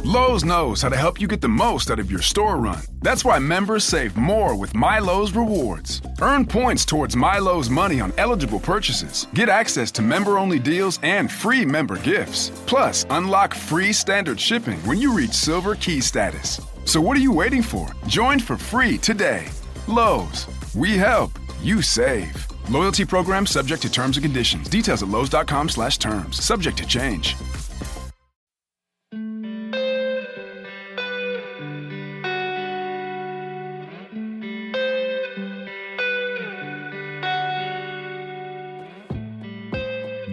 Lowe's knows how to help you get the most out of your store run. That's why members save more with My Lowe's Rewards. Earn points towards My Lowe's money on eligible purchases. Get access to member-only deals and free member gifts. Plus, unlock free standard shipping when you reach Silver Key status. So what are you waiting for? Join for free today. Lowe's. We help. You save. Loyalty program subject to terms and conditions. Details at lowes.com/terms. Subject to change.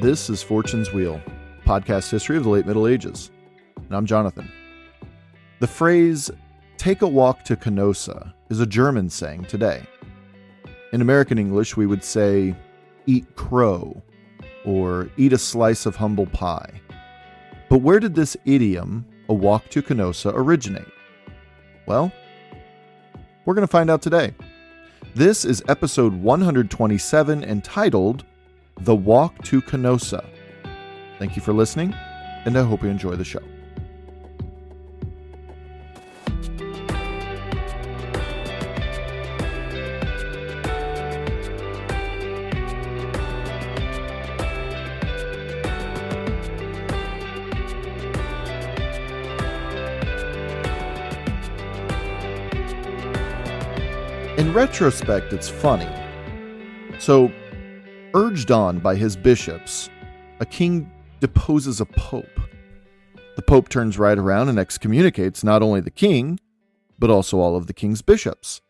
This is Fortune's Wheel, podcast history of the late Middle Ages. And I'm Jonathan. The phrase, take a walk to Canossa, is a German saying today. In American English, we would say, eat crow, or eat a slice of humble pie. But where did this idiom, a walk to Canossa, originate? Well, we're going to find out today. This is episode 127, entitled, The Walk to Canossa. Thank you for listening, and I hope you enjoy the show. In retrospect, it's funny. So, urged on by his bishops, a king deposes a pope. The pope turns right around and excommunicates not only the king, but also all of the king's bishops.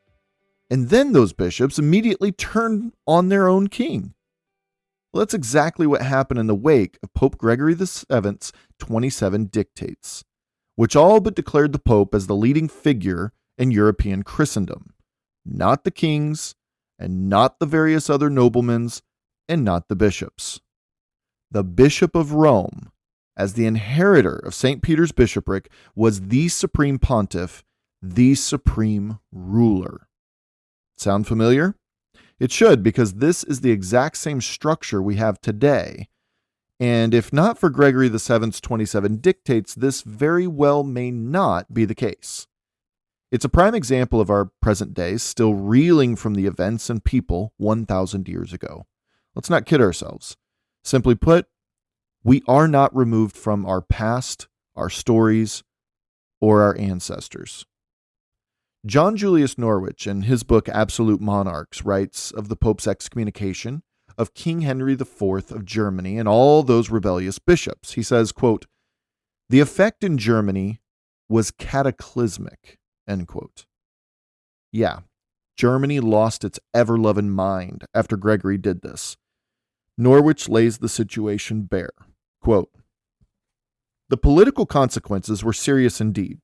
And then those bishops immediately turn on their own king. Well, that's exactly what happened in the wake of Pope Gregory VII's 27 dictates, which all but declared the pope as the leading figure in European Christendom. Not the kings, and not the various other noblemen's, and not the bishops. The Bishop of Rome, as the inheritor of St. Peter's bishopric, was the supreme pontiff, the supreme ruler. Sound familiar? It should, because this is the exact same structure we have today. And if not for Gregory VII's 27 dictates, this very well may not be the case. It's a prime example of our present day still reeling from the events and people 1,000 years ago. Let's not kid ourselves. Simply put, we are not removed from our past, our stories, or our ancestors. John Julius Norwich, in his book Absolute Monarchs, writes of the Pope's excommunication of King Henry IV of Germany and all those rebellious bishops. He says, quote, "The effect in Germany was cataclysmic," end quote. Yeah, Germany lost its ever-loving mind after Gregory did this. Norwich lays the situation bare. Quote, "The political consequences were serious indeed.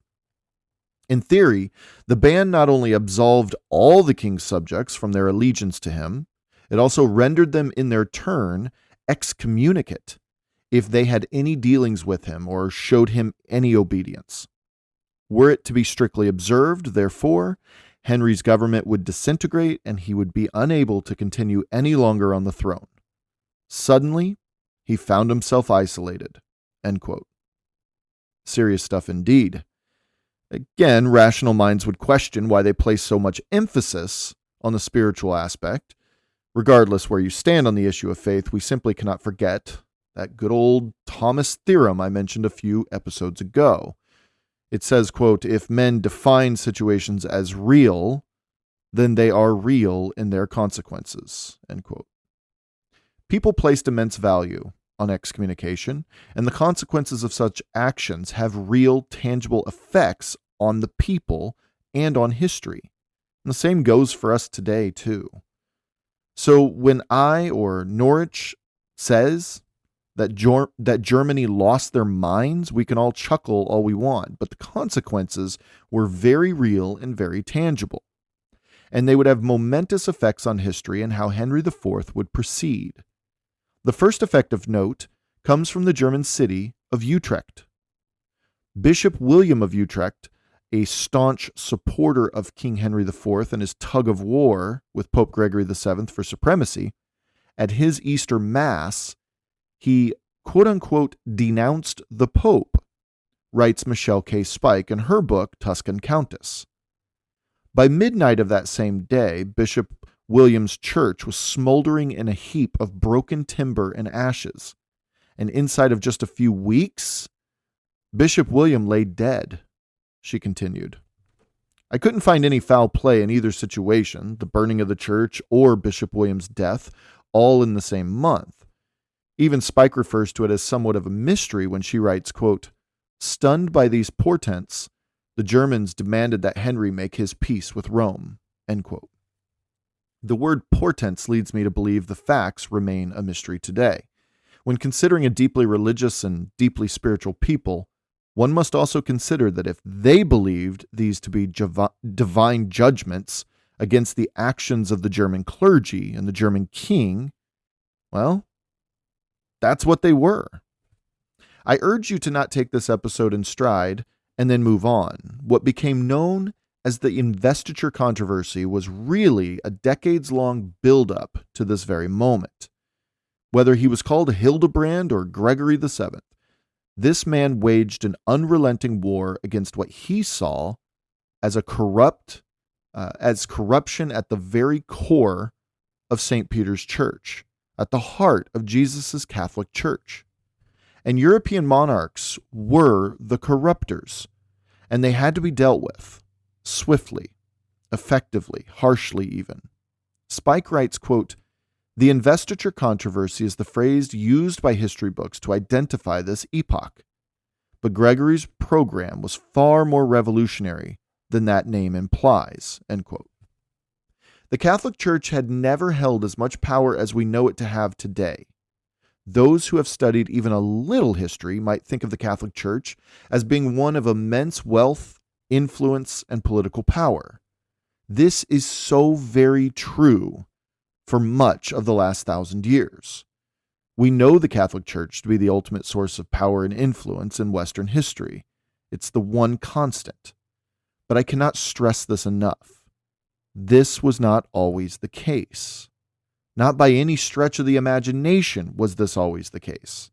In theory, the ban not only absolved all the king's subjects from their allegiance to him, it also rendered them in their turn excommunicate if they had any dealings with him or showed him any obedience. Were it to be strictly observed, therefore, Henry's government would disintegrate and he would be unable to continue any longer on the throne. Suddenly, he found himself isolated." End quote. Serious stuff indeed. Again, rational minds would question why they place so much emphasis on the spiritual aspect. Regardless where you stand on the issue of faith, we simply cannot forget that good old Thomas theorem I mentioned a few episodes ago. It says, quote, "If men define situations as real, then they are real in their consequences," end quote. People placed immense value on excommunication, and the consequences of such actions have real, tangible effects on the people and on history. And the same goes for us today, too. So when I or Norwich says that Germany lost their minds, we can all chuckle all we want, but the consequences were very real and very tangible. And they would have momentous effects on history and how Henry IV would proceed. The first effect of note comes from the German city of Utrecht. Bishop William of Utrecht, a staunch supporter of King Henry IV and his tug of war with Pope Gregory VII for supremacy, at his Easter Mass, he quote-unquote denounced the Pope writes Michelle K. Spike in her book, Tuscan Countess. By midnight of that same day, Bishop William's church was smoldering in a heap of broken timber and ashes, and inside of just a few weeks, Bishop William lay dead, she continued. I couldn't find any foul play in either situation, the burning of the church or Bishop William's death, all in the same month. Even Spike refers to it as somewhat of a mystery when she writes, quote, "Stunned by these portents, the Germans demanded that Henry make his peace with Rome," end quote. The word portents leads me to believe the facts remain a mystery today. When considering a deeply religious and deeply spiritual people, one must also consider that if they believed these to be divine judgments against the actions of the German clergy and the German king, well, that's what they were. I urge you to not take this episode in stride and then move on. What became known as the investiture controversy was really a decades-long build-up to this very moment. Whether he was called Hildebrand or Gregory VII, this man waged an unrelenting war against what he saw as corruption at the very core of St. Peter's Church, at the heart of Jesus' Catholic Church. And European monarchs were the corruptors, and they had to be dealt with swiftly, effectively, harshly even. Spike writes, quote, "The investiture controversy is the phrase used by history books to identify this epoch. But Gregory's program was far more revolutionary than that name implies," end quote. The Catholic Church had never held as much power as we know it to have today. Those who have studied even a little history might think of the Catholic Church as being one of immense wealth, influence, and political power. This is so very true for much of the last 1,000 years. We know the Catholic Church to be the ultimate source of power and influence in Western history. It's the one constant. But I cannot stress this enough. This was not always the case. Not by any stretch of the imagination was this always the case.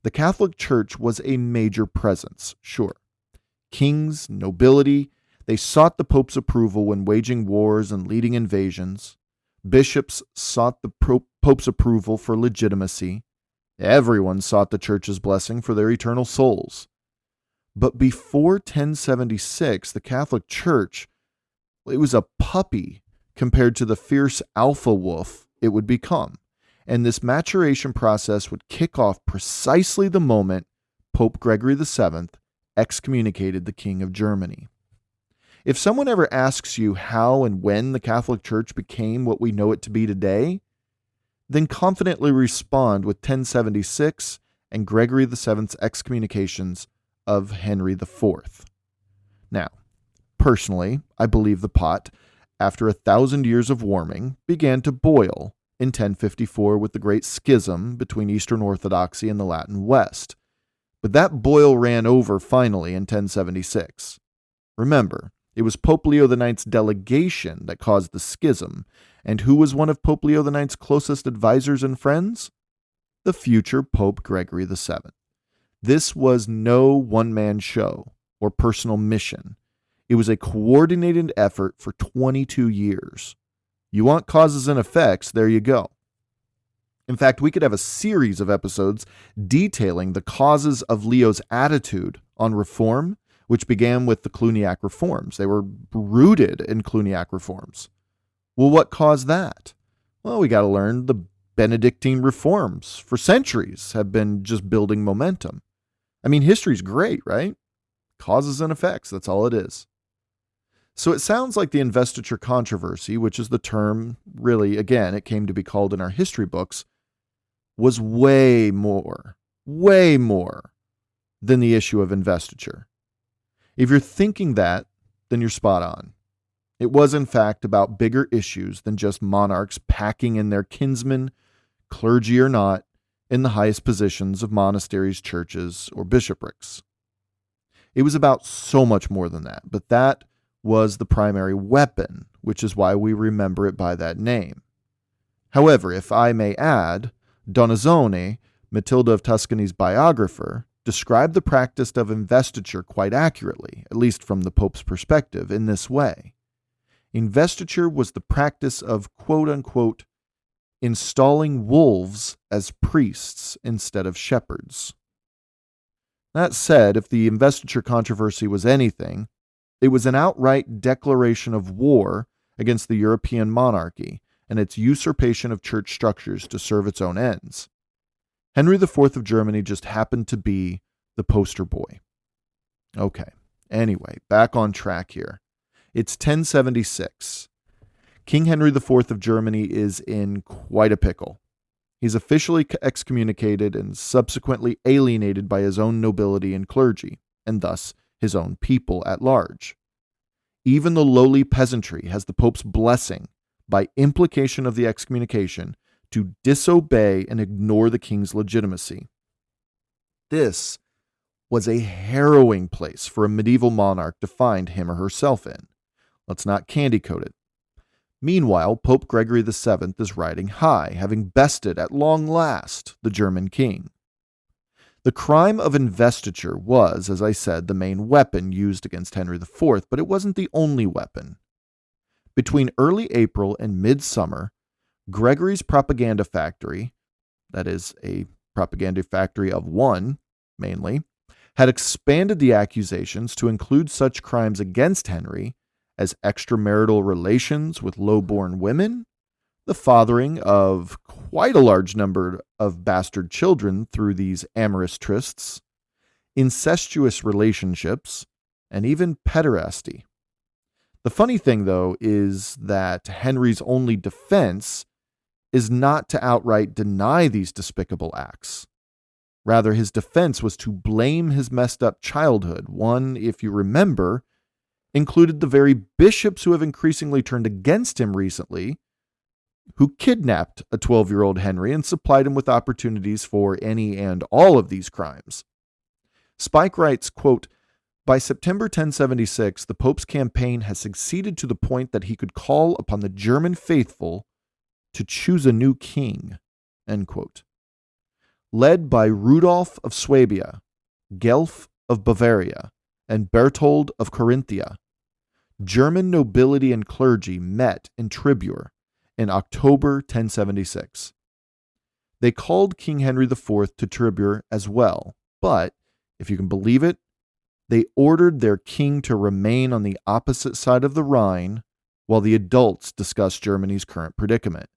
The Catholic Church was a major presence, sure. Kings, nobility, they sought the Pope's approval when waging wars and leading invasions. Bishops sought the Pope's approval for legitimacy. Everyone sought the Church's blessing for their eternal souls. But before 1076, the Catholic Church, it was a puppy compared to the fierce alpha wolf it would become. And this maturation process would kick off precisely the moment Pope Gregory VII excommunicated the King of Germany. If someone ever asks you how and when the Catholic Church became what we know it to be today, then confidently respond with 1076 and Gregory VII's excommunications of Henry IV. Now, personally, I believe the pot, after 1,000 years of warming, began to boil in 1054 with the Great Schism between Eastern Orthodoxy and the Latin West. But that boil ran over finally in 1076. Remember, it was Pope Leo IX's delegation that caused the schism, and who was one of Pope Leo IX's closest advisors and friends? The future Pope Gregory VII. This was no one-man show or personal mission. It was a coordinated effort for 22 years. You want causes and effects, there you go. In fact, we could have a series of episodes detailing the causes of Leo's attitude on reform, which began with the Cluniac reforms. They were rooted in Cluniac reforms. Well, what caused that? Well, we got to learn the Benedictine reforms for centuries have been just building momentum. I mean, history's great, right? Causes and effects, that's all it is. So it sounds like the investiture controversy, which is the term, really, again, it came to be called in our history books, was way more than the issue of investiture. If you're thinking that, then you're spot on. It was, in fact, about bigger issues than just monarchs packing in their kinsmen, clergy or not, in the highest positions of monasteries, churches, or bishoprics. It was about so much more than that, but that was the primary weapon, which is why we remember it by that name. However, if I may add, Donizzone, Matilda of Tuscany's biographer, described the practice of investiture quite accurately, at least from the Pope's perspective, in this way. Investiture was the practice of, quote-unquote, installing wolves as priests instead of shepherds. That said, if the investiture controversy was anything, it was an outright declaration of war against the European monarchy and its usurpation of church structures to serve its own ends. Henry IV of Germany just happened to be the poster boy. Okay, anyway, back on track here. It's 1076. King Henry IV of Germany is in quite a pickle. He's officially excommunicated and subsequently alienated by his own nobility and clergy, and thus his own people at large. Even the lowly peasantry has the Pope's blessing, by implication of the excommunication, to disobey and ignore the king's legitimacy. This was a harrowing place for a medieval monarch to find him or herself in. Let's not candy-coat it. Meanwhile, Pope Gregory VII is riding high, having bested, at long last, the German king. The crime of investiture was, as I said, the main weapon used against Henry IV, but it wasn't the only weapon. Between early April and midsummer, Gregory's propaganda factory, that is, a propaganda factory of one, mainly, had expanded the accusations to include such crimes against Henry as extramarital relations with low-born women, the fathering of quite a large number of bastard children through these amorous trysts, incestuous relationships, and even pederasty. The funny thing, though, is that Henry's only defense is not to outright deny these despicable acts. Rather, his defense was to blame his messed up childhood. One, if you remember, included the very bishops who have increasingly turned against him recently, who kidnapped a 12-year-old Henry and supplied him with opportunities for any and all of these crimes. Spike writes, quote, "By September 1076, the Pope's campaign has succeeded to the point that he could call upon the German faithful to choose a new king," end quote. Led by Rudolf of Swabia, Gelf of Bavaria, and Berthold of Carinthia, German nobility and clergy met in Tribur in October 1076. They called King Henry IV to Tribur as well, but, if you can believe it, they ordered their king to remain on the opposite side of the Rhine while the adults discussed Germany's current predicament.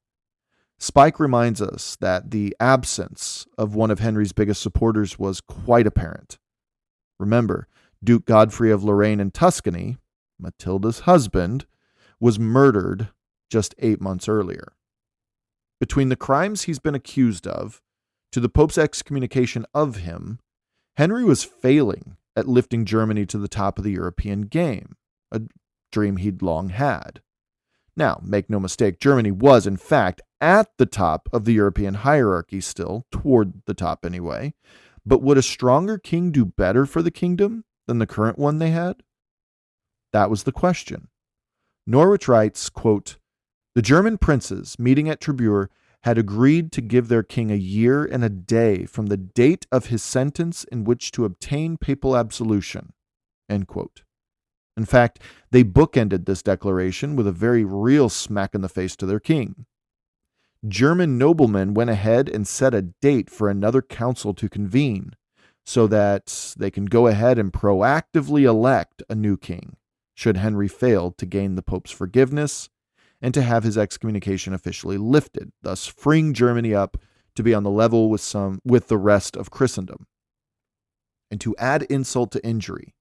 Spike reminds us that the absence of one of Henry's biggest supporters was quite apparent. Remember, Duke Godfrey of Lorraine and Tuscany, Matilda's husband, was murdered just 8 months earlier. Between the crimes he's been accused of, to the Pope's excommunication of him, Henry was failing at lifting Germany to the top of the European game, a dream he'd long had. Now, make no mistake, Germany was, in fact, at the top of the European hierarchy still, toward the top anyway, but would a stronger king do better for the kingdom than the current one they had? That was the question. Norwich writes, quote, "The German princes, meeting at Tribur, had agreed to give their king a year and a day from the date of his sentence in which to obtain papal absolution," end quote. In fact, they bookended this declaration with a very real smack in the face to their king. German noblemen went ahead and set a date for another council to convene so that they can go ahead and proactively elect a new king, should Henry fail to gain the Pope's forgiveness and to have his excommunication officially lifted, thus freeing Germany up to be on the level with the rest of Christendom. And to add insult to injury,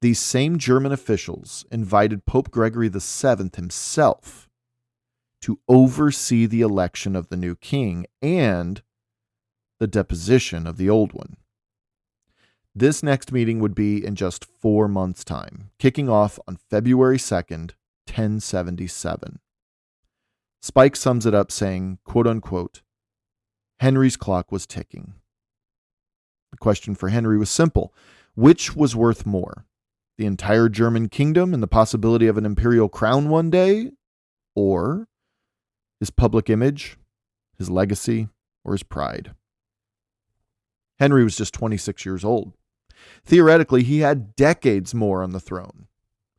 these same German officials invited Pope Gregory VII himself to oversee the election of the new king and the deposition of the old one. This next meeting would be in just 4 months' time, kicking off on February 2nd, 1077. Spike sums it up saying, quote unquote, "Henry's clock was ticking." The question for Henry was simple. Which was worth more? The entire German kingdom and the possibility of an imperial crown one day? Or his public image, his legacy, or his pride? Henry was just 26 years old. Theoretically, he had decades more on the throne.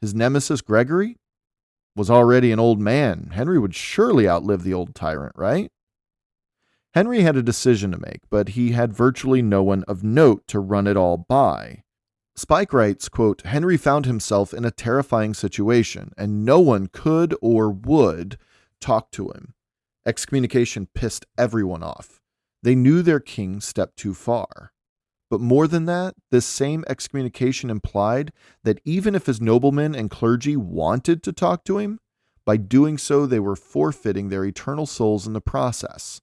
His nemesis, Gregory, was already an old man. Henry would surely outlive the old tyrant, right? Henry had a decision to make, but he had virtually no one of note to run it all by. Spike writes, quote, Henry found himself in a terrifying situation, and no one could or would talk to him. Excommunication pissed everyone off. They knew their king stepped too far. But more than that, this same excommunication implied that even if his noblemen and clergy wanted to talk to him, by doing so they were forfeiting their eternal souls in the process.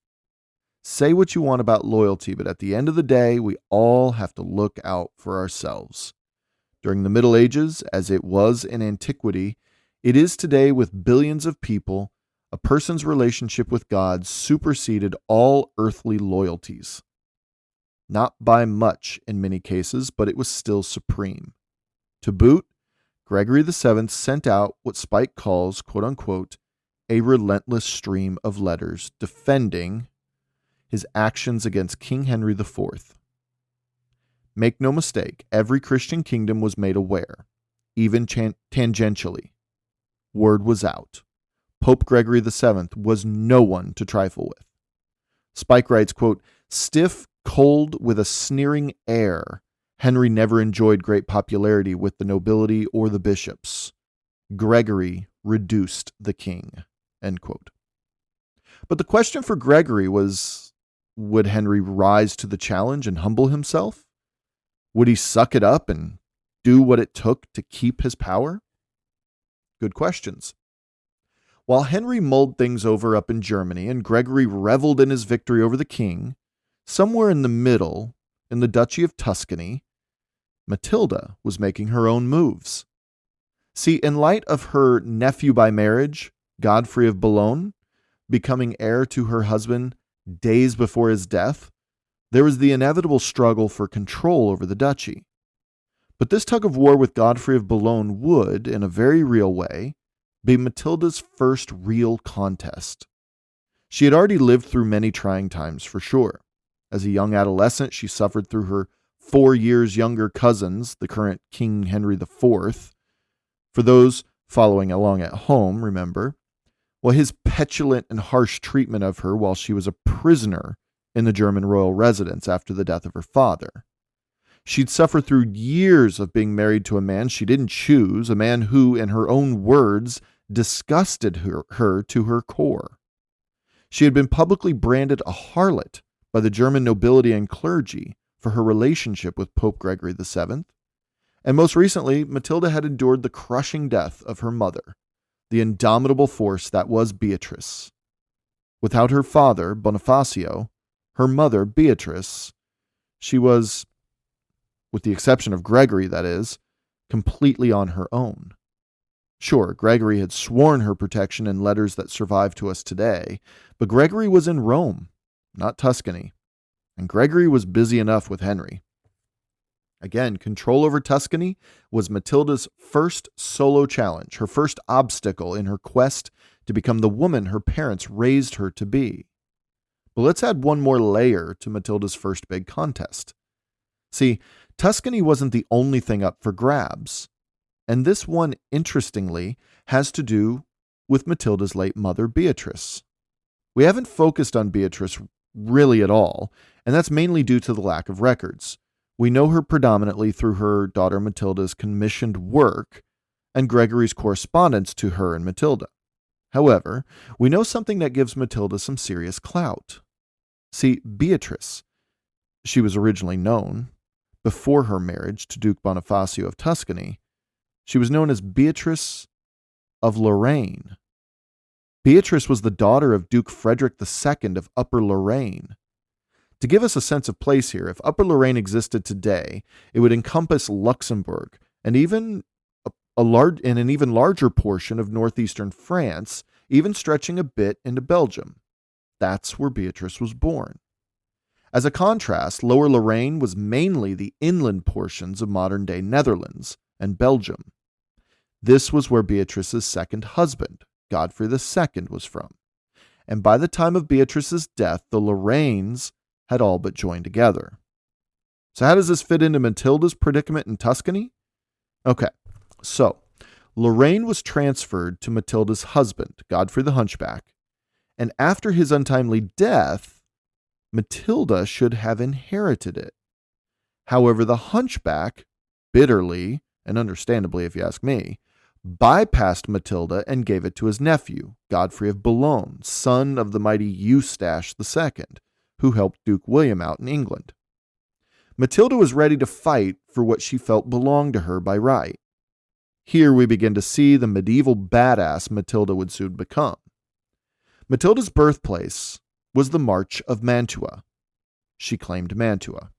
Say what you want about loyalty, but at the end of the day, we all have to look out for ourselves. During the Middle Ages, as it was in antiquity, it is today with billions of people, a person's relationship with God superseded all earthly loyalties. Not by much in many cases, but it was still supreme. To boot, Gregory VII sent out what Spike calls, quote-unquote, a relentless stream of letters defending his actions against King Henry IV. Make no mistake, every Christian kingdom was made aware, even tangentially. Word was out. Pope Gregory VII was no one to trifle with. Spike writes, quote, stiff, cold, with a sneering air, Henry never enjoyed great popularity with the nobility or the bishops. Gregory reduced the king, end quote. But the question for Gregory was, would Henry rise to the challenge and humble himself? Would he suck it up and do what it took to keep his power? Good questions. While Henry mulled things over up in Germany and Gregory reveled in his victory over the king, somewhere in the middle, in the Duchy of Tuscany, Matilda was making her own moves. See, in light of her nephew by marriage, Godfrey of Boulogne, becoming heir to her husband days before his death, there was the inevitable struggle for control over the duchy. But this tug of war with Godfrey of Boulogne would, in a very real way, be Matilda's first real contest. She had already lived through many trying times, for sure. As a young adolescent, she suffered through her 4 years younger cousins, the current King Henry IV. For those following along at home, remember, well, his petulant and harsh treatment of her while she was a prisoner in the German royal residence after the death of her father. She'd suffered through years of being married to a man she didn't choose, a man who, in her own words, disgusted her to her core. She had been publicly branded a harlot by the German nobility and clergy for her relationship with Pope Gregory VII. And most recently, Matilda had endured the crushing death of her mother, the indomitable force that was Beatrice. Without her father, Bonifacio, her mother, Beatrice, she was, with the exception of Gregory, that is, completely on her own. Sure, Gregory had sworn her protection in letters that survive to us today, but Gregory was in Rome, not Tuscany, and Gregory was busy enough with Henry. Again, control over Tuscany was Matilda's first solo challenge, her first obstacle in her quest to become the woman her parents raised her to be. But let's add one more layer to Matilda's first big contest. See, Tuscany wasn't the only thing up for grabs. And this one, interestingly, has to do with Matilda's late mother, Beatrice. We haven't focused on Beatrice really at all, and that's mainly due to the lack of records. We know her predominantly through her daughter Matilda's commissioned work and Gregory's correspondence to her and Matilda. However, we know something that gives Matilda some serious clout. See, Beatrice, she was originally known, before her marriage to Duke Bonifacio of Tuscany, she was known as Beatrice of Lorraine. Beatrice was the daughter of Duke Frederick II of Upper Lorraine. To give us a sense of place here, if Upper Lorraine existed today, it would encompass Luxembourg and even an even larger portion of northeastern France, even stretching a bit into Belgium. That's where Beatrice was born. As a contrast, Lower Lorraine was mainly the inland portions of modern-day Netherlands and Belgium. This was where Beatrice's second husband, Godfrey II, was from. And by the time of Beatrice's death, the Lorraines had all but joined together. So how does this fit into Matilda's predicament in Tuscany? Okay, so Lorraine was transferred to Matilda's husband, Godfrey the Hunchback, and after his untimely death, Matilda should have inherited it. However, the Hunchback, bitterly, and understandably if you ask me, bypassed Matilda and gave it to his nephew, Godfrey of Boulogne, son of the mighty Eustache II, who helped Duke William out in England. Matilda was ready to fight for what she felt belonged to her by right. Here we begin to see the medieval badass Matilda would soon become. Matilda's birthplace was the March of Mantua. She claimed Mantua.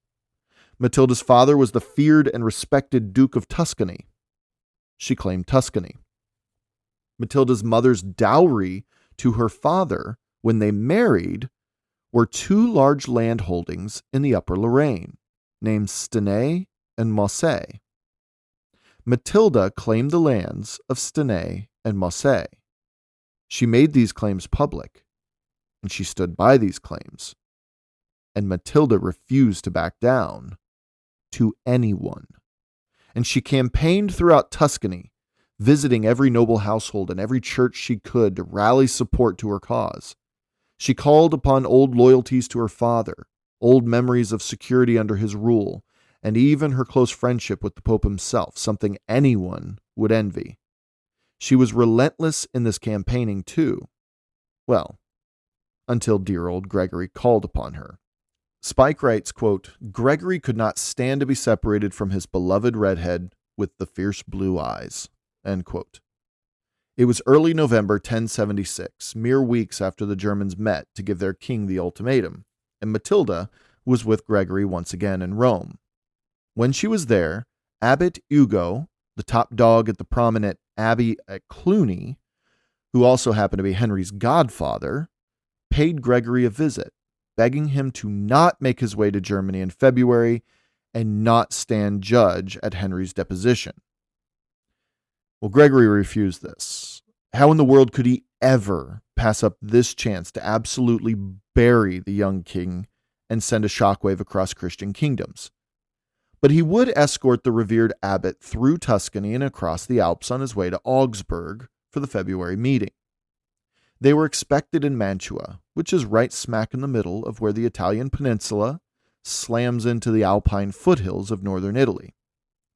Matilda's father was the feared and respected Duke of Tuscany. She claimed Tuscany. Matilda's mother's dowry to her father when they married were 2 large landholdings in the Upper Lorraine, named Stenay and Mossay. Matilda claimed the lands of Stenay and Mossay. She made these claims public, and she stood by these claims. And Matilda refused to back down to anyone. And she campaigned throughout Tuscany, visiting every noble household and every church she could to rally support to her cause. She called upon old loyalties to her father, old memories of security under his rule, and even her close friendship with the Pope himself, something anyone would envy. She was relentless in this campaigning too. Well, until dear old Gregory called upon her. Spike writes, quote, "Gregory could not stand to be separated from his beloved redhead with the fierce blue eyes," end quote. It was early November 1076, mere weeks after the Germans met to give their king the ultimatum, and Matilda was with Gregory once again in Rome. When she was there, Abbot Ugo, the top dog at the prominent abbey at Cluny, who also happened to be Henry's godfather, paid Gregory a visit, begging him to not make his way to Germany in February and not stand judge at Henry's deposition. Well, Gregory refused this. How in the world could he ever pass up this chance to absolutely bury the young king and send a shockwave across Christian kingdoms? But he would escort the revered abbot through Tuscany and across the Alps on his way to Augsburg for the February meeting. They were expected in Mantua, which is right smack in the middle of where the Italian peninsula slams into the Alpine foothills of northern Italy,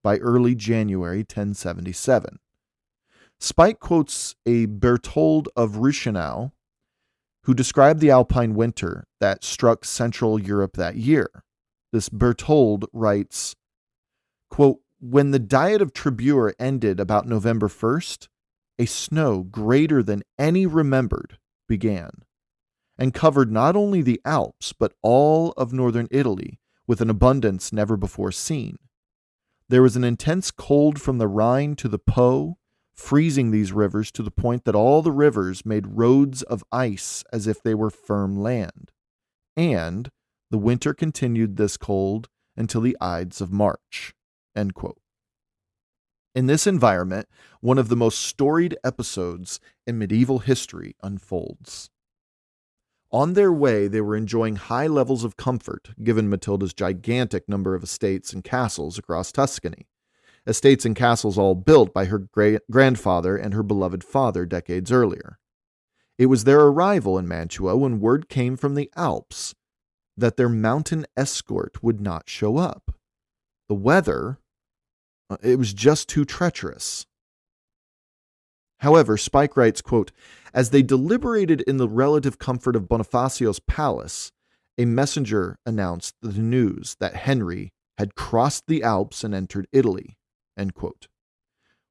by early January 1077. Spike quotes a Berthold of Reichenau, who described the Alpine winter that struck Central Europe that year. This Berthold writes, quote, "When the Diet of Tribur ended about November 1st, a snow greater than any remembered began, and covered not only the Alps, but all of northern Italy with an abundance never before seen. There was an intense cold from the Rhine to the Po, freezing these rivers to the point that all the rivers made roads of ice as if they were firm land. And the winter continued this cold until the Ides of March." End quote. In this environment, one of the most storied episodes in medieval history unfolds. On their way, they were enjoying high levels of comfort, given Matilda's gigantic number of estates and castles across Tuscany. Estates and castles all built by her grandfather and her beloved father decades earlier. It was their arrival in Mantua when word came from the Alps that their mountain escort would not show up. The weather, it was just too treacherous. However, Spike writes, quote, "As they deliberated in the relative comfort of Bonifacio's palace, a messenger announced the news that Henry had crossed the Alps and entered Italy." End quote.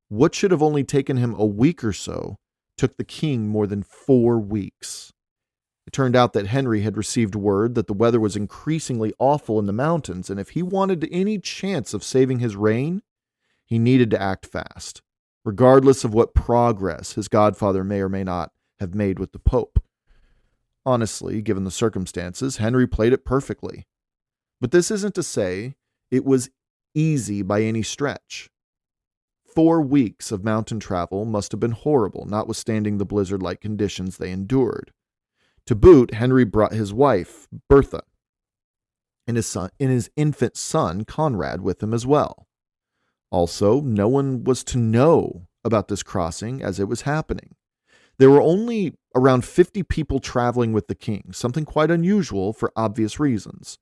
What should have only taken him a week or so took the king more than 4 weeks. It turned out that Henry had received word that the weather was increasingly awful in the mountains, and if he wanted any chance of saving his reign, he needed to act fast, regardless of what progress his godfather may or may not have made with the Pope. Honestly, given the circumstances, Henry played it perfectly. But this isn't to say it was easy by any stretch. 4 weeks of mountain travel must have been horrible, notwithstanding the blizzard-like conditions they endured. To boot, Henry brought his wife, Bertha. and his infant son, Conrad, with him as well. Also, no one was to know about this crossing as it was happening. There were only around 50 people traveling with the king, something quite unusual for obvious reasons.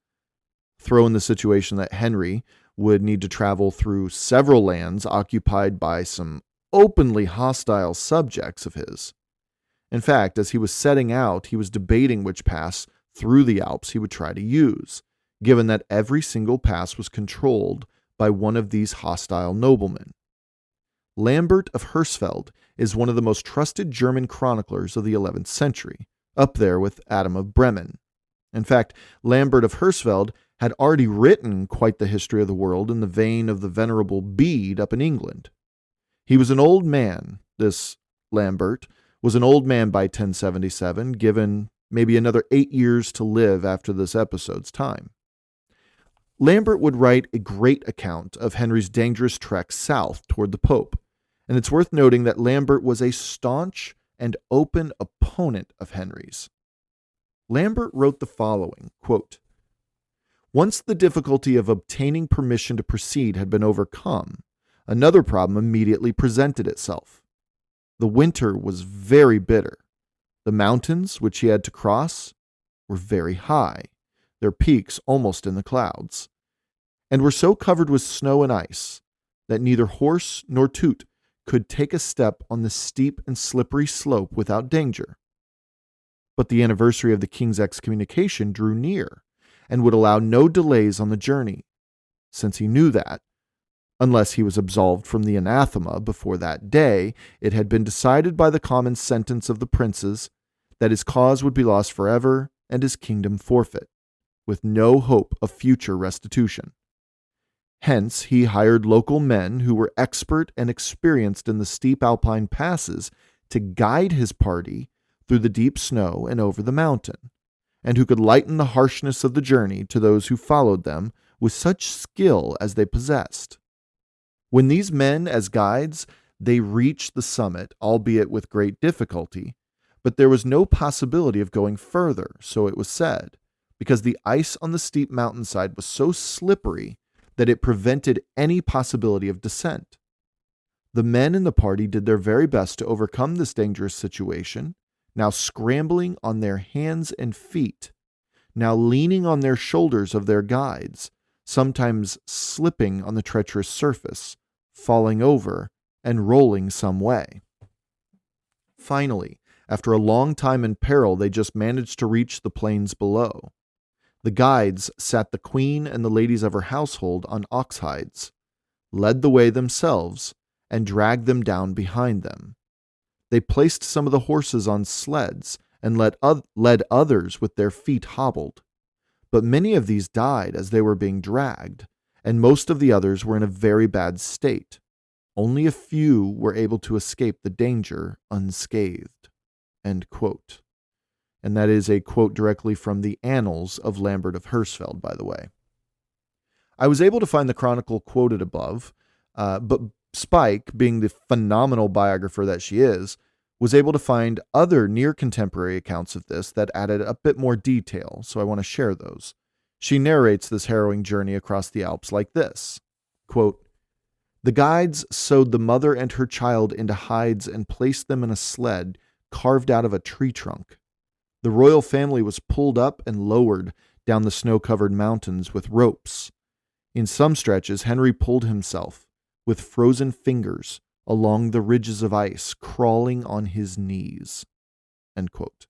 Throw in the situation that Henry would need to travel through several lands occupied by some openly hostile subjects of his. In fact, as he was setting out, he was debating which pass through the Alps he would try to use, given that every single pass was controlled by one of these hostile noblemen. Lambert of Hersfeld is one of the most trusted German chroniclers of the 11th century, up there with Adam of Bremen. In fact, Lambert of Hersfeld had already written quite the history of the world in the vein of the Venerable Bede up in England. He was an old man. This Lambert was an old man by 1077, given maybe another 8 years to live after this episode's time. Lambert would write a great account of Henry's dangerous trek south toward the Pope, and it's worth noting that Lambert was a staunch and open opponent of Henry's. Lambert wrote the following, quote, "Once the difficulty of obtaining permission to proceed had been overcome, another problem immediately presented itself. The winter was very bitter. The mountains which he had to cross were very high, their peaks almost in the clouds, and were so covered with snow and ice that neither horse nor toot could take a step on the steep and slippery slope without danger. But the anniversary of the king's excommunication drew near, and would allow no delays on the journey, since he knew that, unless he was absolved from the anathema before that day, it had been decided by the common sentence of the princes that his cause would be lost forever and his kingdom forfeit, with no hope of future restitution. Hence, he hired local men who were expert and experienced in the steep alpine passes to guide his party through the deep snow and over the mountain, and who could lighten the harshness of the journey to those who followed them with such skill as they possessed. When these men as guides, they reached the summit, albeit with great difficulty, but there was no possibility of going further, so it was said, because the ice on the steep mountainside was so slippery that it prevented any possibility of descent. The men in the party did their very best to overcome this dangerous situation, now scrambling on their hands and feet, now leaning on their shoulders of their guides, sometimes slipping on the treacherous surface, falling over, and rolling some way. Finally, after a long time in peril, they just managed to reach the plains below. The guides sat the queen and the ladies of her household on ox hides, led the way themselves, and dragged them down behind them. They placed some of the horses on sleds and led others with their feet hobbled. But many of these died as they were being dragged, and most of the others were in a very bad state. Only a few were able to escape the danger unscathed." End quote. And that is a quote directly from the Annals of Lambert of Hersfeld, by the way. I was able to find the chronicle quoted above, but Spike, being the phenomenal biographer that she is, was able to find other near contemporary accounts of this that added a bit more detail, so I want to share those. She narrates this harrowing journey across the Alps like this, quote, "The guides sewed the mother and her child into hides and placed them in a sled carved out of a tree trunk. The royal family was pulled up and lowered down the snow-covered mountains with ropes. In some stretches, Henry pulled himself, with frozen fingers, along the ridges of ice, crawling on his knees." End quote.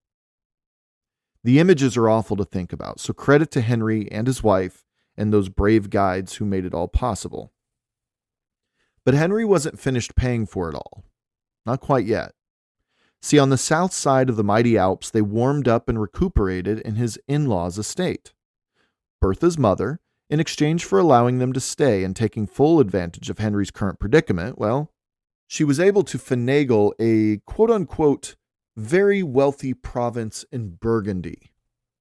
The images are awful to think about, so credit to Henry and his wife and those brave guides who made it all possible. But Henry wasn't finished paying for it all. Not quite yet. See, on the south side of the mighty Alps, they warmed up and recuperated in his in-laws' estate. Bertha's mother, in exchange for allowing them to stay and taking full advantage of Henry's current predicament, well, she was able to finagle a quote-unquote very wealthy province in Burgundy,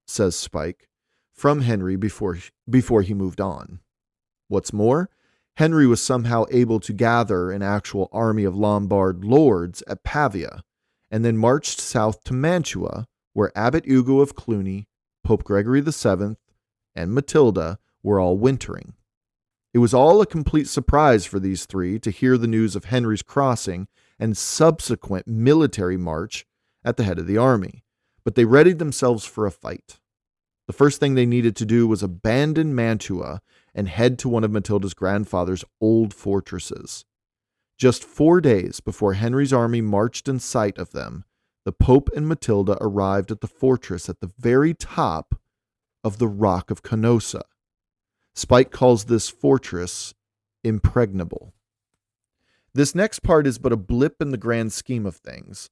says Spike, from Henry before he moved on. What's more, Henry was somehow able to gather an actual army of Lombard lords at Pavia, and then marched south to Mantua, where Abbot Ugo of Cluny, Pope Gregory VII, and Matilda were all wintering. It was all a complete surprise for these three to hear the news of Henry's crossing and subsequent military march at the head of the army, but they readied themselves for a fight. The first thing they needed to do was abandon Mantua and head to one of Matilda's grandfather's old fortresses. Just 4 days before Henry's army marched in sight of them, the Pope and Matilda arrived at the fortress at the very top of the rock of Canossa. Spike calls this fortress impregnable. This next part is but a blip in the grand scheme of things,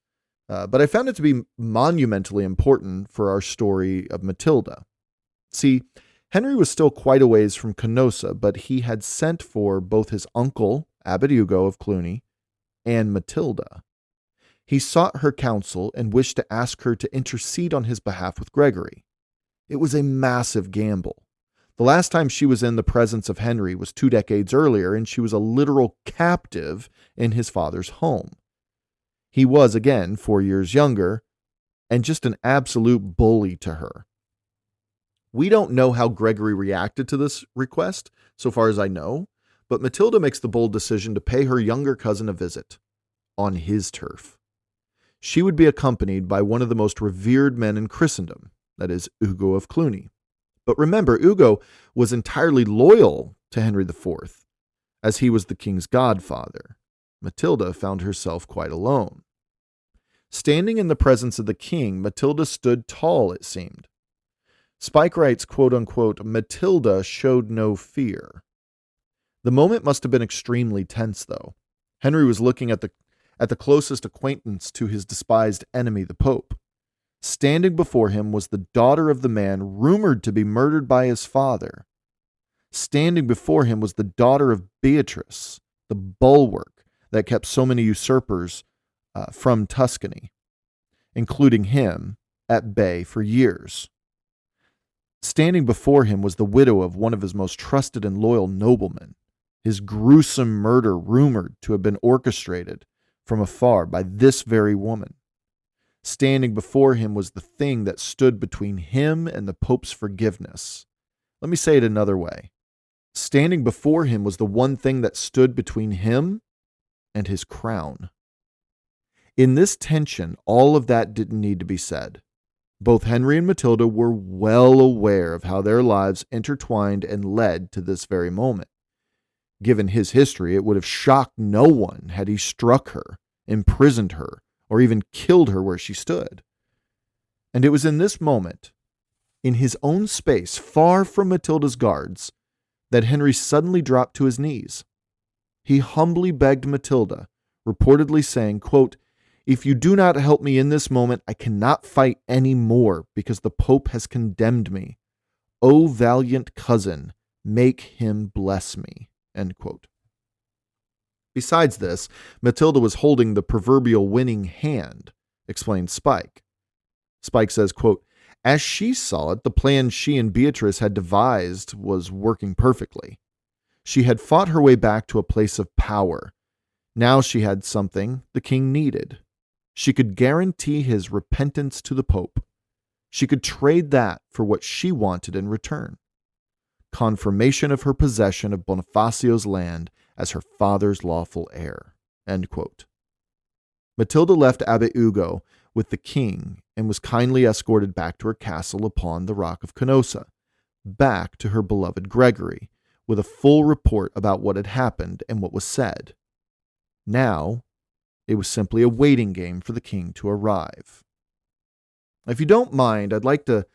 but I found it to be monumentally important for our story of Matilda. See, Henry was still quite a ways from Canossa, but he had sent for both his uncle, Abbot Ugo of Cluny, and Matilda. He sought her counsel and wished to ask her to intercede on his behalf with Gregory. It was a massive gamble. The last time she was in the presence of Henry was 2 decades earlier, and she was a literal captive in his father's home. He was, again, 4 years younger, and just an absolute bully to her. We don't know how Gregory reacted to this request, so far as I know, but Matilda makes the bold decision to pay her younger cousin a visit on his turf. She would be accompanied by one of the most revered men in Christendom, that is, Ugo of Cluny. But remember, Ugo was entirely loyal to Henry IV, as he was the king's godfather. Matilda found herself quite alone. Standing in the presence of the king, Matilda stood tall, it seemed. Spike writes, quote-unquote, Matilda showed no fear. The moment must have been extremely tense, though. Henry was looking at the closest acquaintance to his despised enemy, the Pope. Standing before him was the daughter of the man rumored to be murdered by his father. Standing before him was the daughter of Beatrice, the bulwark that kept so many usurpers from Tuscany, including him, at bay for years. Standing before him was the widow of one of his most trusted and loyal noblemen, his gruesome murder rumored to have been orchestrated from afar by this very woman. Standing before him was the thing that stood between him and the Pope's forgiveness. Let me say it another way. Standing before him was the one thing that stood between him and his crown. In this tension, all of that didn't need to be said. Both Henry and Matilda were well aware of how their lives intertwined and led to this very moment. Given his history, it would have shocked no one had he struck her, imprisoned her, or even killed her where she stood. And it was in this moment, in his own space, far from Matilda's guards, that Henry suddenly dropped to his knees. He humbly begged Matilda, reportedly saying, quote, If you do not help me in this moment, I cannot fight any more because the Pope has condemned me. O valiant cousin, make him bless me. End quote. Besides this, Matilda was holding the proverbial winning hand, explained Spike. Spike says, quote, As she saw it, the plan she and Beatrice had devised was working perfectly. She had fought her way back to a place of power. Now she had something the king needed. She could guarantee his repentance to the Pope. She could trade that for what she wanted in return. Confirmation of her possession of Bonifacio's land as her father's lawful heir. End quote. Matilda left Abbot Ugo with the king and was kindly escorted back to her castle upon the rock of Canossa, back to her beloved Gregory, with a full report about what had happened and what was said. Now, it was simply a waiting game for the king to arrive. If you don't mind, I'd like to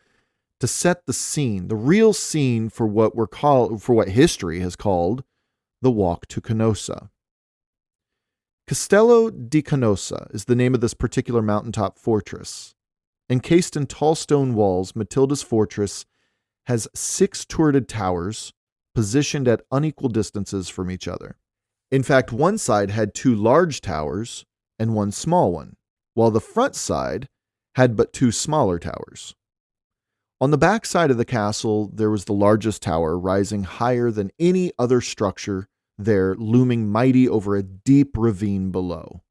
set the scene, the real scene for what history has called the walk to Canossa. Castello di Canossa is the name of this particular mountaintop fortress. Encased in tall stone walls, Matilda's fortress has 6 turreted towers positioned at unequal distances from each other. In fact, one side had 2 large towers and 1 small one, while the front side had but 2 smaller towers. On the back side of the castle, there was the largest tower, rising higher than any other structure there, looming mighty over a deep ravine below.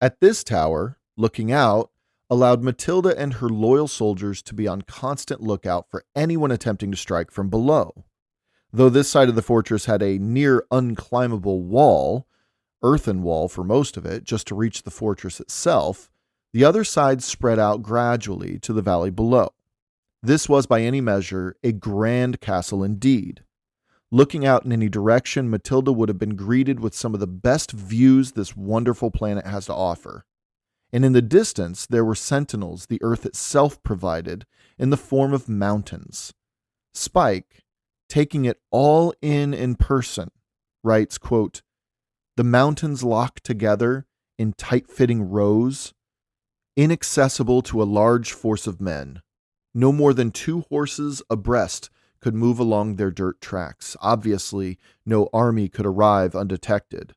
At this tower, looking out, allowed Matilda and her loyal soldiers to be on constant lookout for anyone attempting to strike from below. Though this side of the fortress had a near unclimbable wall, earthen wall for most of it, just to reach the fortress itself, the other side spread out gradually to the valley below. This was by any measure a grand castle indeed. Looking out in any direction, Matilda would have been greeted with some of the best views this wonderful planet has to offer. And in the distance, there were sentinels the earth itself provided in the form of mountains. Spike, taking it all in person, writes, quote, "The mountains locked together in tight-fitting rows, inaccessible to a large force of men. No more than 2 horses abreast could move along their dirt tracks. Obviously, no army could arrive undetected.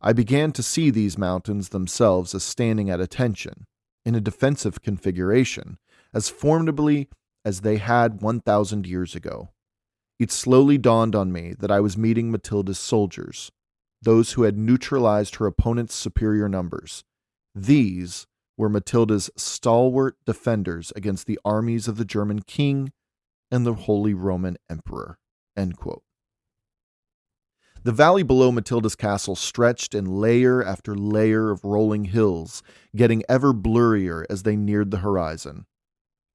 I began to see these mountains themselves as standing at attention, in a defensive configuration, as formidably as they had 1,000 years ago. It slowly dawned on me that I was meeting Matilda's soldiers, those who had neutralized her opponent's superior numbers. These were Matilda's stalwart defenders against the armies of the German king and the Holy Roman Emperor." End quote. The valley below Matilda's castle stretched in layer after layer of rolling hills, getting ever blurrier as they neared the horizon.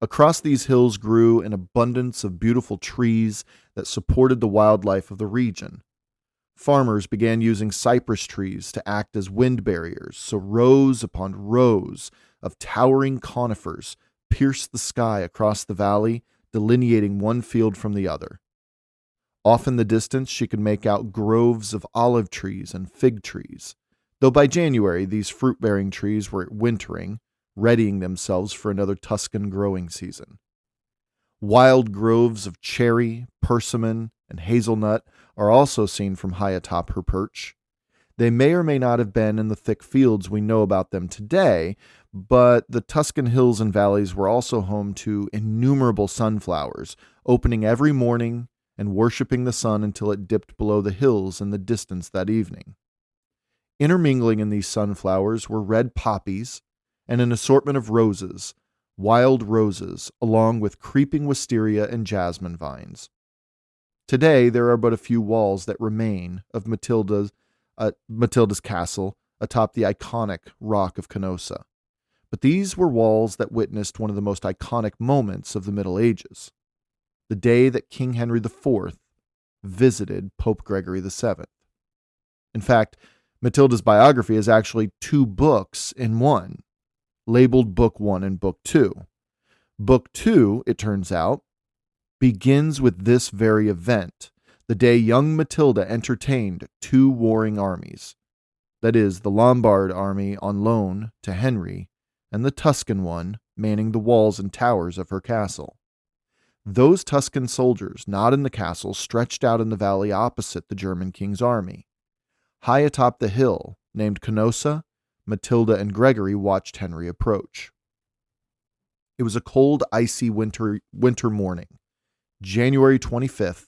Across these hills grew an abundance of beautiful trees that supported the wildlife of the region. Farmers began using cypress trees to act as wind barriers, so rows upon rows of towering conifers pierced the sky across the valley, delineating one field from the other. Off in the distance, she could make out groves of olive trees and fig trees, though by January these fruit-bearing trees were wintering, readying themselves for another Tuscan growing season. Wild groves of cherry, persimmon, and hazelnut are also seen from high atop her perch. They may or may not have been in the thick fields we know about them today, but the Tuscan hills and valleys were also home to innumerable sunflowers, opening every morning and worshiping the sun until it dipped below the hills in the distance that evening. Intermingling in these sunflowers were red poppies and an assortment of roses, wild roses, along with creeping wisteria and jasmine vines. Today, there are but a few walls that remain of Matilda's castle atop the iconic rock of Canossa. But these were walls that witnessed one of the most iconic moments of the Middle Ages, the day that King Henry IV visited Pope Gregory VII. In fact, Matilda's biography is actually 2 books in one, labeled Book 1 and Book 2. Book 2, it turns out, begins with this very event, the day young Matilda entertained 2 warring armies. That is, the Lombard army on loan to Henry, and the Tuscan one manning the walls and towers of her castle. Those Tuscan soldiers, not in the castle, stretched out in the valley opposite the German king's army. High atop the hill, named Canossa, Matilda and Gregory watched Henry approach. It was a cold, icy winter morning, January 25th,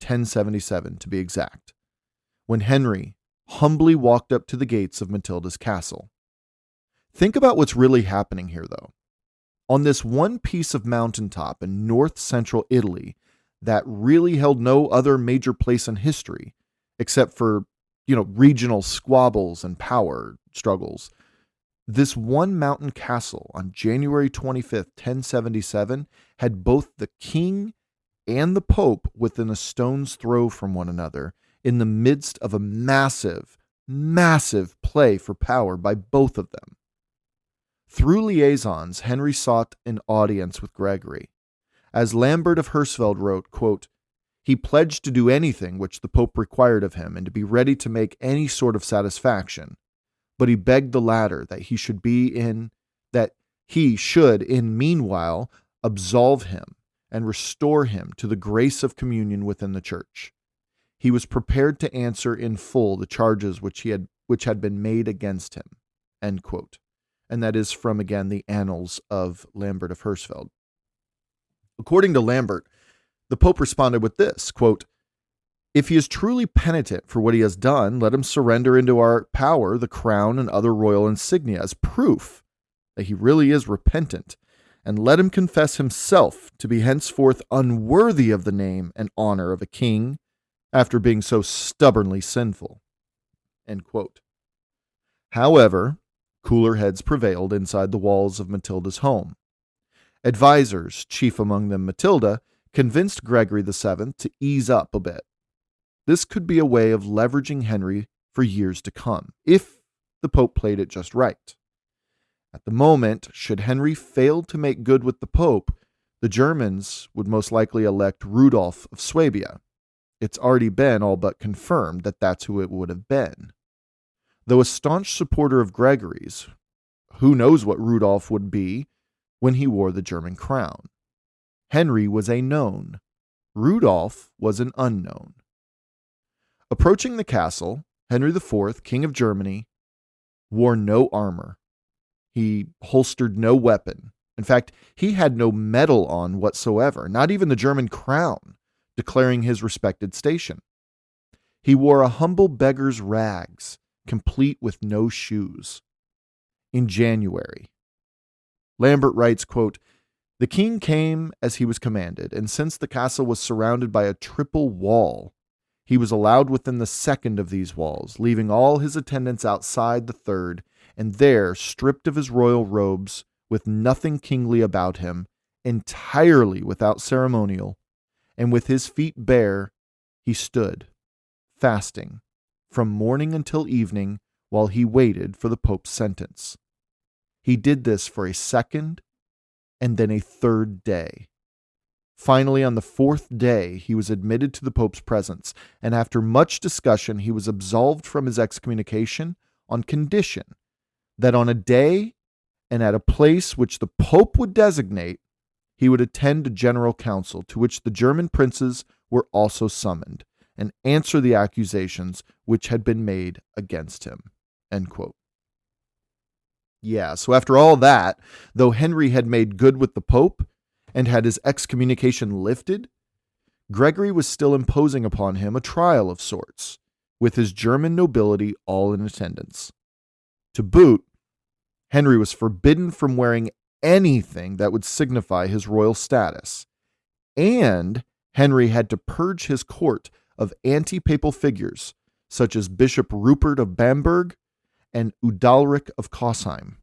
1077 to be exact, when Henry humbly walked up to the gates of Matilda's castle. Think about what's really happening here, though. On this one piece of mountaintop in north-central Italy that really held no other major place in history, except for, regional squabbles and power struggles, this one mountain castle on January 25th, 1077, had both the king and the pope within a stone's throw from one another in the midst of a massive, massive play for power by both of them. Through liaisons, Henry sought an audience with Gregory. As Lambert of Hersfeld wrote, quote, "He pledged to do anything which the Pope required of him and to be ready to make any sort of satisfaction, but he begged the latter that he should in meanwhile absolve him and restore him to the grace of communion within the church. He was prepared to answer in full the charges which had been made against him." End quote. And that is from, again, the Annals of Lambert of Hersfeld. According to Lambert, the Pope responded with this, quote, "If he is truly penitent for what he has done, let him surrender into our power the crown and other royal insignia as proof that he really is repentant, and let him confess himself to be henceforth unworthy of the name and honor of a king after being so stubbornly sinful." End quote. However, cooler heads prevailed inside the walls of Matilda's home. Advisors, chief among them Matilda, convinced Gregory VII to ease up a bit. This could be a way of leveraging Henry for years to come, if the Pope played it just right. At the moment, should Henry fail to make good with the Pope, the Germans would most likely elect Rudolph of Swabia. It's already been all but confirmed that that's who it would have been. Though a staunch supporter of Gregory's, who knows what Rudolph would be when he wore the German crown? Henry was a known. Rudolph was an unknown. Approaching the castle, Henry IV, King of Germany, wore no armor. He holstered no weapon. In fact, he had no medal on whatsoever, not even the German crown, declaring his respected station. He wore a humble beggar's rags, complete with no shoes. In January, Lambert writes, quote, "The king came as he was commanded, and since the castle was surrounded by a triple wall, he was allowed within the second of these walls, leaving all his attendants outside the third, and there, stripped of his royal robes, with nothing kingly about him, entirely without ceremonial, and with his feet bare, he stood, fasting, from morning until evening, while he waited for the Pope's sentence. He did this for a second, and then a third day. Finally, on the fourth day, he was admitted to the Pope's presence, and after much discussion, he was absolved from his excommunication on condition that on a day and at a place which the Pope would designate, he would attend a general council to which the German princes were also summoned and answer the accusations which had been made against him." End quote. Yeah, so after all that, though Henry had made good with the Pope and had his excommunication lifted, Gregory was still imposing upon him a trial of sorts, with his German nobility all in attendance. To boot, Henry was forbidden from wearing anything that would signify his royal status, and Henry had to purge his court of anti-papal figures, such as Bishop Rupert of Bamberg and Udalric of Kosheim.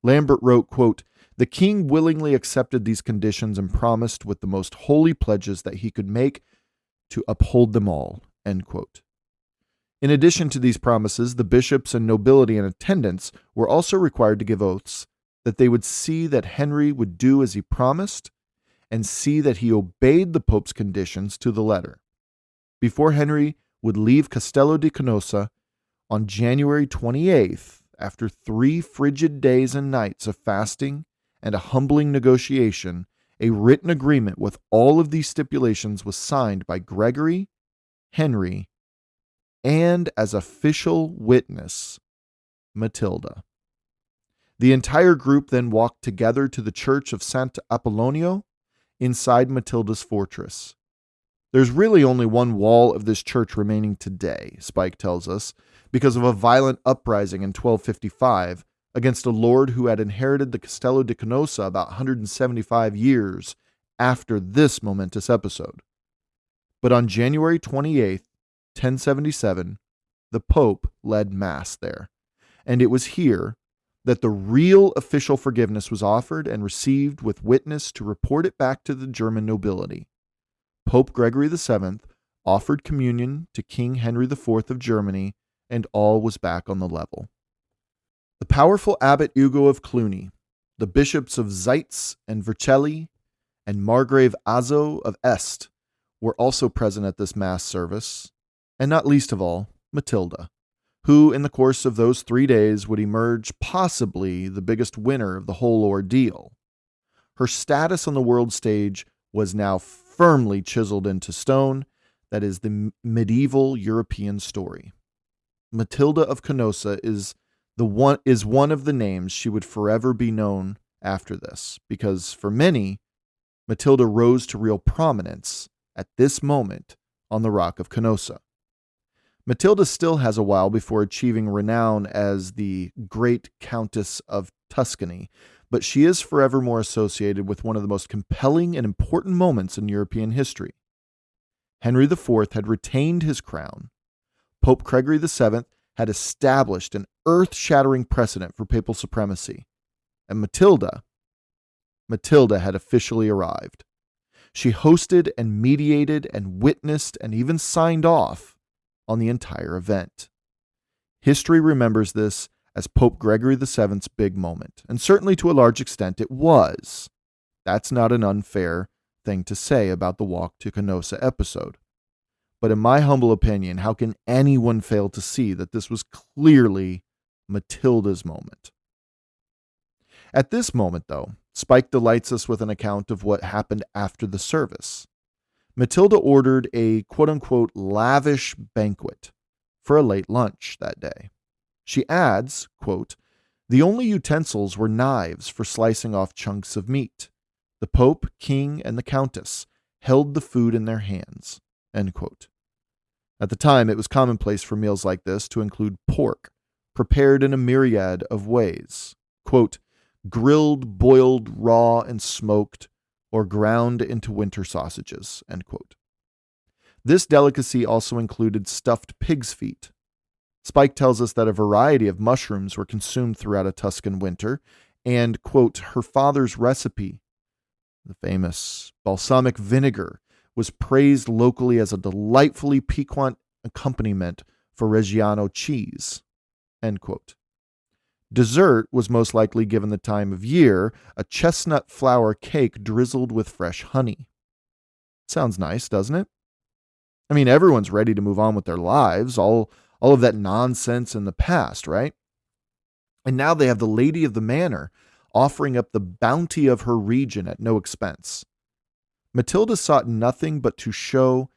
Lambert wrote, quote, "The king willingly accepted these conditions and promised with the most holy pledges that he could make to uphold them all." End quote. In addition to these promises, the bishops and nobility in attendance were also required to give oaths that they would see that Henry would do as he promised and see that he obeyed the Pope's conditions to the letter. Before Henry would leave Castello di Canossa on January 28th, after 3 frigid days and nights of fasting and a humbling negotiation, a written agreement with all of these stipulations was signed by Gregory, Henry, and as official witness, Matilda. The entire group then walked together to the church of Sant Apollonio inside Matilda's fortress. There's really only one wall of this church remaining today, Spike tells us, because of a violent uprising in 1255 against a lord who had inherited the Castello di Canossa about 175 years after this momentous episode. But on January 28th, 1077, the Pope led Mass there, and it was here that the real official forgiveness was offered and received with witness to report it back to the German nobility. Pope Gregory VII offered communion to King Henry IV of Germany, and all was back on the level. The powerful Abbot Ugo of Cluny, the bishops of Zeitz and Vercelli, and Margrave Azo of Este were also present at this Mass service, and not least of all, Matilda, who in the course of those 3 days would emerge possibly the biggest winner of the whole ordeal. Her status on the world stage was now firmly chiseled into stone. That is the medieval European story. Matilda of Canossa is one of the names she would forever be known after this, because for many, Matilda rose to real prominence at this moment on the rock of Canossa. Matilda still has a while before achieving renown as the great Countess of Tuscany, but she is forevermore associated with one of the most compelling and important moments in European history. Henry IV had retained his crown. Pope Gregory VII had established an earth-shattering precedent for papal supremacy, and Matilda had officially arrived. She hosted and mediated and witnessed and even signed off on the entire event. History remembers this as Pope Gregory VII's big moment, and certainly to a large extent it was. That's not an unfair thing to say about the Walk to Canossa episode. But in my humble opinion, how can anyone fail to see that this was clearly Matilda's moment? At this moment, though, Spike delights us with an account of what happened after the service. Matilda ordered a quote-unquote lavish banquet for a late lunch that day. She adds, quote, "The only utensils were knives for slicing off chunks of meat. The Pope, King, and the Countess held the food in their hands." End quote. At the time, it was commonplace for meals like this to include pork, prepared in a myriad of ways. Quote, "grilled, boiled, raw, and smoked, or ground into winter sausages." End quote. This delicacy also included stuffed pig's feet. Spike tells us that a variety of mushrooms were consumed throughout a Tuscan winter, and, quote, her father's recipe, the famous balsamic vinegar, was praised locally as a delightfully piquant accompaniment for Reggiano cheese, end quote. Dessert was most likely, given the time of year, a chestnut flour cake drizzled with fresh honey. Sounds nice, doesn't it? I mean, everyone's ready to move on with their lives, all of that nonsense in the past, right? And now they have the lady of the manor offering up the bounty of her region at no expense. Matilda sought nothing but to show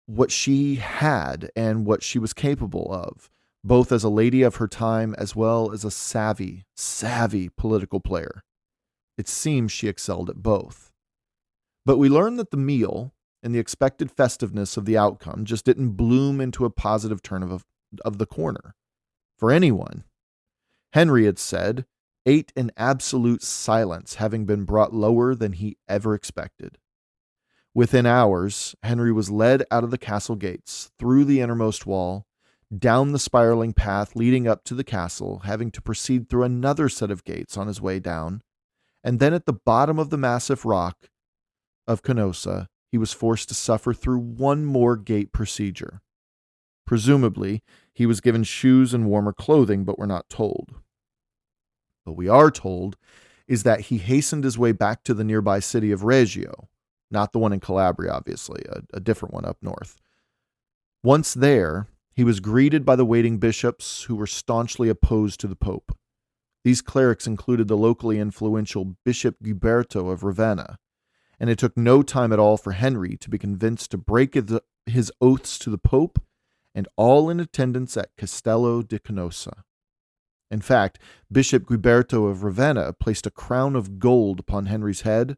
what she had and what she was capable of, both as a lady of her time as well as a savvy political player. It seems she excelled at both. But we learn that the meal and the expected festiveness of the outcome just didn't bloom into a positive turn of the corner for anyone. Henry, it said, ate in absolute silence, having been brought lower than he ever expected. Within hours, Henry was led out of the castle gates, through the innermost wall, down the spiraling path leading up to the castle, having to proceed through another set of gates on his way down, and then at the bottom of the massive rock of Canossa, he was forced to suffer through one more gate procedure. Presumably, he was given shoes and warmer clothing, but we're not told. What we are told is that he hastened his way back to the nearby city of Reggio, not the one in Calabria, obviously, a different one up north. Once there, he was greeted by the waiting bishops who were staunchly opposed to the Pope. These clerics included the locally influential Bishop Guiberto of Ravenna, and it took no time at all for Henry to be convinced to break his oaths to the Pope and all in attendance at Castello di Canossa. In fact, Bishop Guiberto of Ravenna placed a crown of gold upon Henry's head,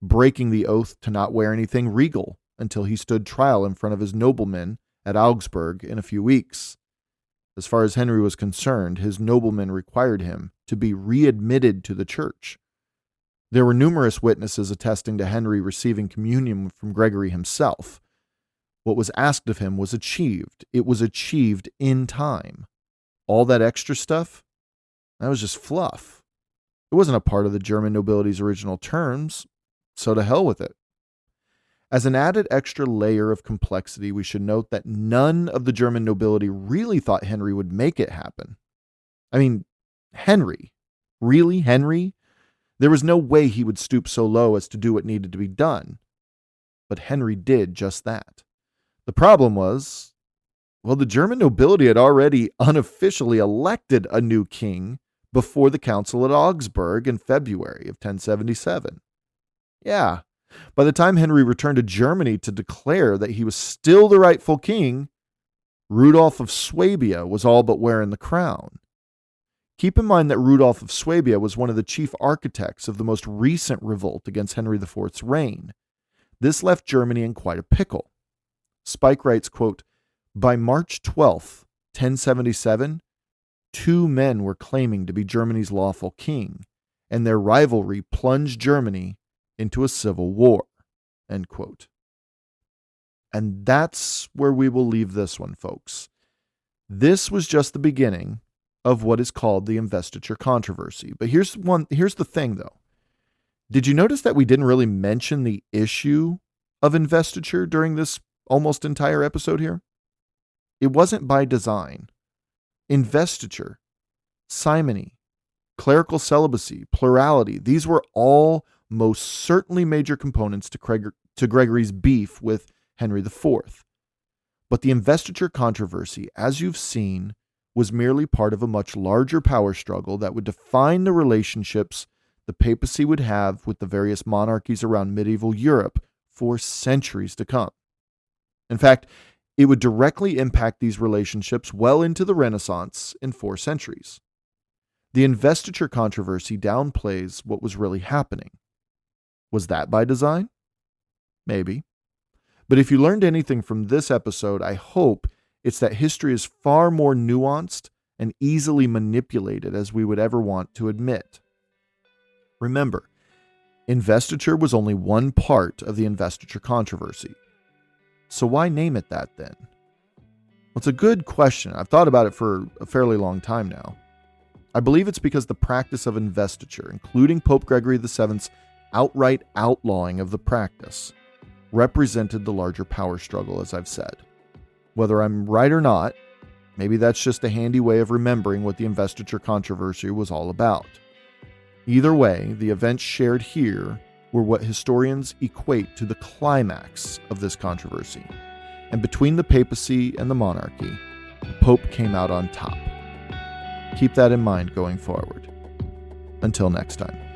breaking the oath to not wear anything regal until he stood trial in front of his noblemen at Augsburg in a few weeks. As far as Henry was concerned, his noblemen required him to be readmitted to the church. There were numerous witnesses attesting to Henry receiving communion from Gregory himself. What was asked of him was achieved. It was achieved in time. All that extra stuff, that was just fluff. It wasn't a part of the German nobility's original terms, so to hell with it. As an added extra layer of complexity, we should note that none of the German nobility really thought Henry would make it happen. I mean, Henry? Really, Henry? There was no way he would stoop so low as to do what needed to be done. But Henry did just that. The problem was, well, the German nobility had already unofficially elected a new king before the council at Augsburg in February of 1077. Yeah, by the time Henry returned to Germany to declare that he was still the rightful king, Rudolf of Swabia was all but wearing the crown. Keep in mind that Rudolf of Swabia was one of the chief architects of the most recent revolt against Henry IV's reign. This left Germany in quite a pickle. Spike writes, quote, "By March 12th, 1077, two men were claiming to be Germany's lawful king, and their rivalry plunged Germany into a civil war. End quote. And that's where we will leave this one, folks. This was just the beginning of what is called the investiture controversy. But here's the thing, though. Did you notice that we didn't really mention the issue of investiture during this almost entire episode here? It wasn't by design. Investiture, simony, clerical celibacy, plurality, these were all most certainly major components to Gregory's beef with Henry IV. But the investiture controversy, as you've seen, was merely part of a much larger power struggle that would define the relationships the papacy would have with the various monarchies around medieval Europe for centuries to come. In fact, it would directly impact these relationships well into the Renaissance in 4 centuries. The investiture controversy downplays what was really happening. Was that by design? Maybe. But if you learned anything from this episode, I hope it's that history is far more nuanced and easily manipulated as we would ever want to admit. Remember, investiture was only one part of the investiture controversy. So why name it that then? Well, it's a good question. I've thought about it for a fairly long time now. I believe it's because the practice of investiture, including Pope Gregory VII's outright outlawing of the practice, represented the larger power struggle, as I've said. Whether I'm right or not, maybe that's just a handy way of remembering what the investiture controversy was all about. Either way, the events shared here were what historians equate to the climax of this controversy. And between the papacy and the monarchy, the Pope came out on top. Keep that in mind going forward. Until next time.